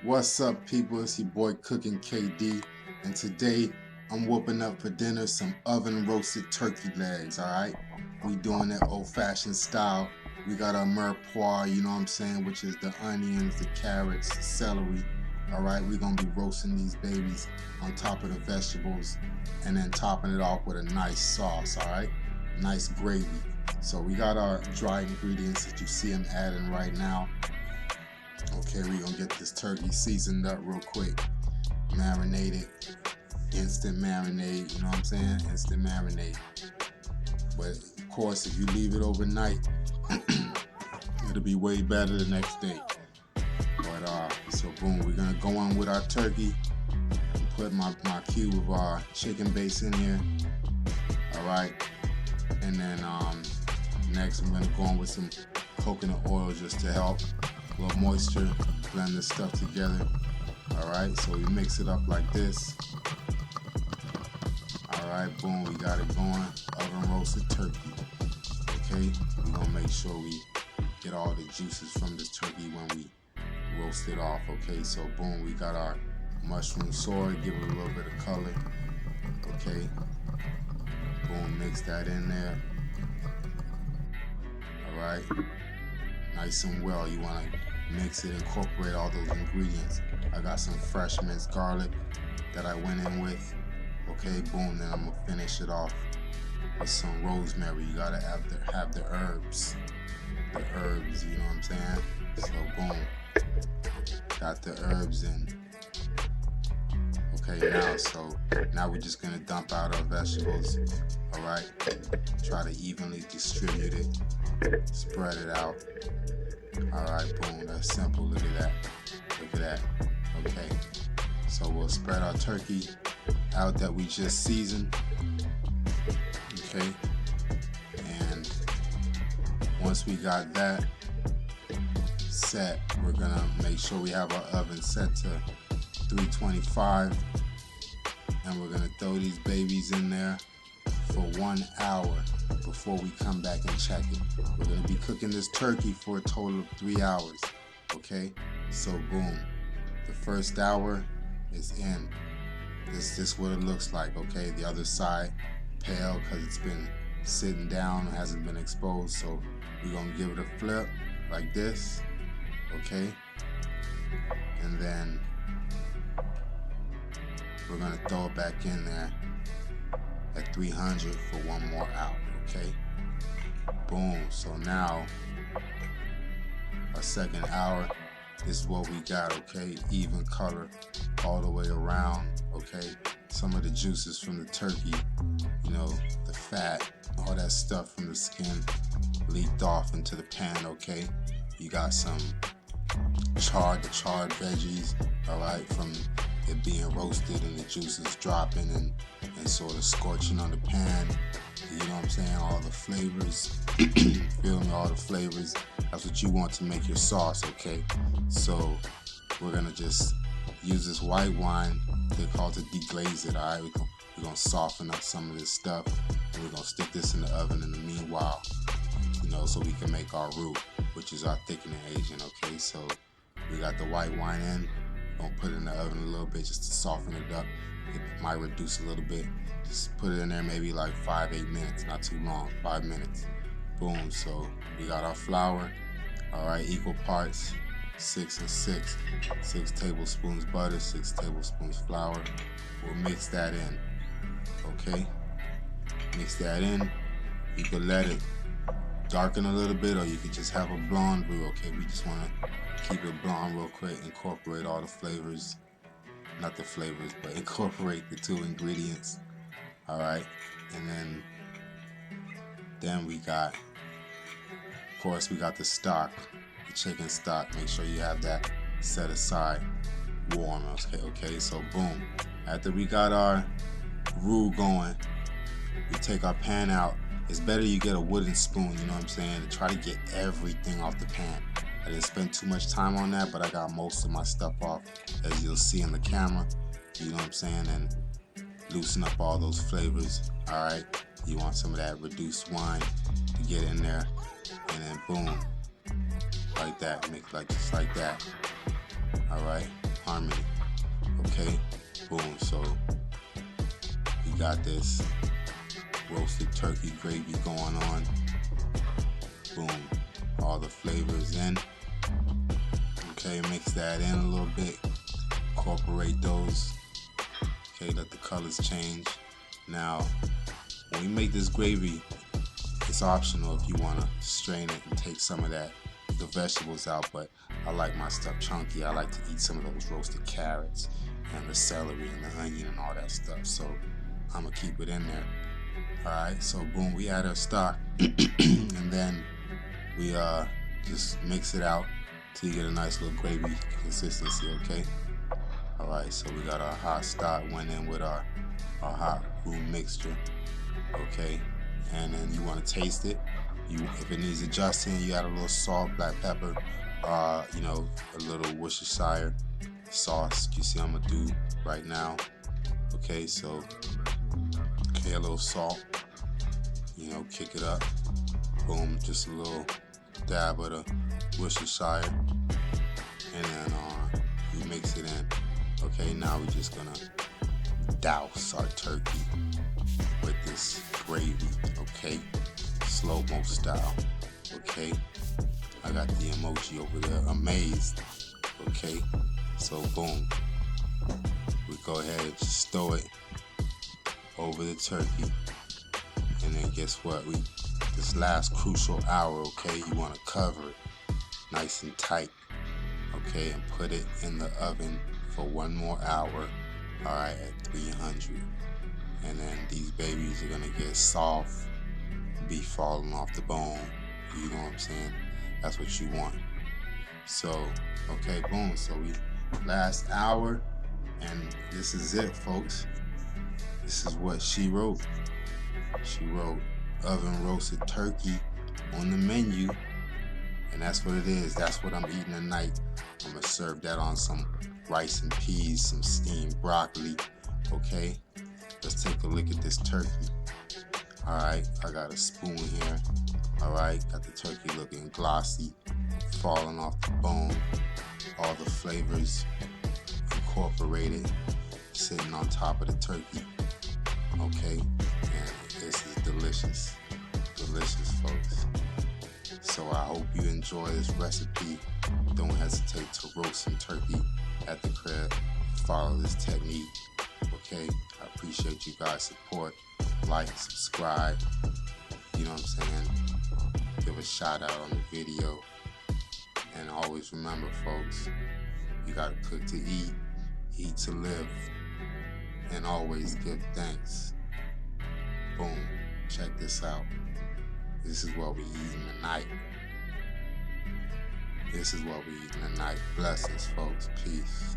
What's up, people? It's your boy Cooking KD, and today I'm whooping up for dinner some oven roasted turkey legs. All right, we doing it old-fashioned style. We got our mirepoix, you know what I'm saying, which is the onions, the carrots, the celery. All right, we're gonna be roasting these babies on top of the vegetables, and then topping it off with a nice sauce. All right, nice gravy. So we got our dry ingredients that you see I'm adding right now. Okay, we're gonna get this turkey seasoned up real quick, marinated, instant marinade, you know what I'm saying? Instant marinade. But of course, if you leave it overnight, it'll be way better the next day. But so boom, we're gonna go on with our turkey. Put my cube of our chicken base in here. All right, and then next I'm gonna go on with some coconut oil just to help. A little moisture, blend this stuff together. Alright, so we mix it up like this. Alright, boom, we got it going. Oven roasted turkey. Okay, we're gonna make sure we get all the juices from this turkey when we roast it off. Okay, so boom, we got our mushroom soy, give it a little bit of color. Okay, boom, mix that in there. Alright, nice and well. You want to mix it, incorporate all those ingredients. I got some fresh minced garlic that I went in with. Okay, boom, then I'm gonna finish it off with some rosemary. You gotta have the herbs. The herbs, you know what I'm saying? So boom, got the herbs in. Okay, now we're just gonna dump out our vegetables. Alright, try to evenly distribute it, spread it out. Alright, boom, that's simple. Look at that. Look at that. Okay, so we'll spread our turkey out that we just seasoned. Okay, and once we got that set, we're gonna make sure we have our oven set to 325, and we're gonna throw these babies in there for 1 hour before we come back and check it. We're gonna be cooking this turkey for a total of 3 hours. Okay, so boom, the first hour is in. This is what it looks like. Okay, the other side pale because it's been sitting down, hasn't been exposed. So we're gonna give it a flip like this. Okay, and then we're gonna throw it back in there at 300 for 1 more hour. Okay, boom. So now our second hour, this is what we got. Okay, even color all the way around. Okay, some of the juices from the turkey, you know, the fat, all that stuff from the skin leaked off into the pan. Okay, you got some charred veggies. All right, from it being roasted and the juices dropping and sort of scorching on the pan. You know what I'm saying? All the flavors. Feel me? All the flavors. That's what you want to make your sauce, okay? So we're gonna just use this white wine. They call it to deglaze it, all right? We're gonna soften up some of this stuff, and we're gonna stick this in the oven in the meanwhile, you know, so we can make our roux, which is our thickening agent, okay? So we got the white wine in. We're gonna put it in the oven a little bit just to soften it up. It might reduce a little bit. Just put it in there maybe like 5-8 minutes, not too long, 5 minutes. Boom, so we got our flour, all right, equal parts, 6 and 6, 6 tablespoons butter, 6 tablespoons flour. We'll mix that in, okay? Mix that in. You could let it darken a little bit, or you could just have a blonde roux, okay? We just wanna keep it blonde real quick, incorporate all the flavors, not the flavors, but incorporate the 2 ingredients. All right, and then we got, of course, we got the stock, the chicken stock. Make sure you have that set aside, warm. Okay. So boom, after we got our roux going, we take our pan out. It's better you get a wooden spoon, you know what I'm saying, to try to get everything off the pan. I didn't spend too much time on that, but I got most of my stuff off, as you'll see in the camera. You know what I'm saying, and loosen up all those flavors. All right, you want some of that reduced wine to get in there, and then boom, like that, make like just like that. All right, harmony. Okay, boom. So we got this roasted turkey gravy going on. Boom, all the flavors in. Okay, mix that in a little bit. Incorporate those. Okay, let the colors change. Now, when we make this gravy, it's optional if you want to strain it and take some of the vegetables out, but I like my stuff chunky. I like to eat some of those roasted carrots and the celery and the onion and all that stuff, so I'm gonna keep it in there. Alright, so boom, we add our stock and then we just mix it out till you get a nice little gravy consistency. Okay, alright, so we got our hot stock, went in with our hot roux mixture. Okay, and then you want to taste it. If it needs adjusting, you add a little salt, black pepper, you know, a little Worcestershire sauce. You see I'm gonna do right now. Okay, so a little salt, you know, kick it up. Boom, just a little dab of the Worcestershire, and then you mix it in. Okay, now we're just gonna douse our turkey with this gravy. Okay, slow-mo style. Okay, I got the emoji over there, amazed. Okay, so boom, we go ahead and just throw it over the turkey, and then guess what? This last crucial hour, okay, you want to cover it nice and tight. Okay, and put it in the oven for 1 more hour. All right, at 300. And then these babies are gonna get soft, be falling off the bone. You know what I'm saying? That's what you want. So, okay, boom. So we last hour, and this is it, folks. This is what she wrote. She wrote oven roasted turkey on the menu, and that's what it is. That's what I'm eating tonight. I'm gonna serve that on some rice and peas, some steamed broccoli. Okay, let's take a look at this turkey. All right, I got a spoon here. All right, got the turkey looking glossy, falling off the bone, all the flavors incorporated, sitting on top of the turkey. Okay, and this is delicious, delicious, folks. So I hope you enjoy this recipe. Don't hesitate to roast some turkey at the crib. Follow this technique. Okay, I appreciate you guys' support. Like, subscribe. You know what I'm saying? Give a shout out on the video. And always remember, folks, you gotta cook to eat to live, and always give thanks. Boom. Check this out. This is what we eating tonight. This is what we eating tonight. Blessings, folks. Peace.